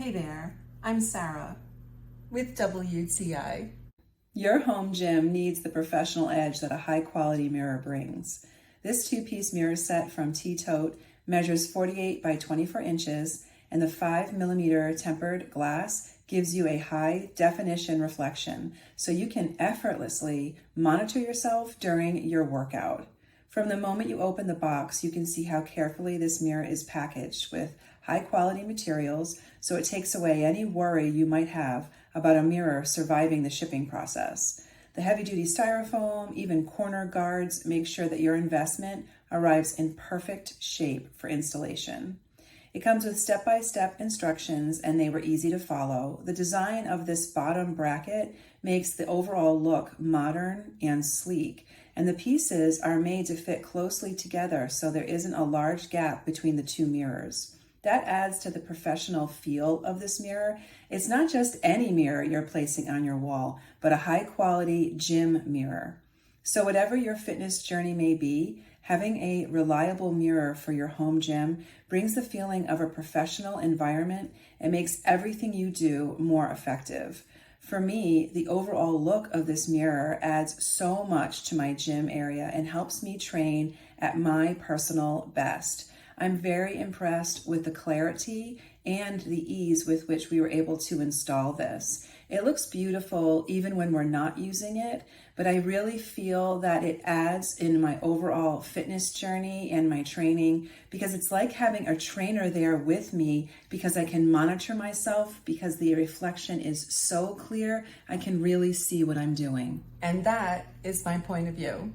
Hey there, I'm Sarah with WTI. Your home gym needs the professional edge that a high-quality mirror brings. This two-piece mirror set from TETOTE measures 48 by 24 inches, and the 5mm tempered glass gives you a high-definition reflection so you can effortlessly monitor yourself during your workout. From the moment you open the box, you can see how carefully this mirror is packaged with high-quality materials, so it takes away any worry you might have about a mirror surviving the shipping process. The heavy-duty styrofoam, even corner guards, make sure that your investment arrives in perfect shape for installation. It comes with step-by-step instructions, and they were easy to follow. The design of this bottom bracket makes the overall look modern and sleek, and the pieces are made to fit closely together so there isn't a large gap between the two mirrors. That adds to the professional feel of this mirror. It's not just any mirror you're placing on your wall, but a high-quality gym mirror. So whatever your fitness journey may be, having a reliable mirror for your home gym brings the feeling of a professional environment and makes everything you do more effective. For me, the overall look of this mirror adds so much to my gym area and helps me train at my personal best. I'm very impressed with the clarity and the ease with which we were able to install this. It looks beautiful even when we're not using it, but I really feel that it adds in my overall fitness journey and my training, because it's like having a trainer there with me, because I can monitor myself because the reflection is so clear, I can really see what I'm doing. And that is my point of view.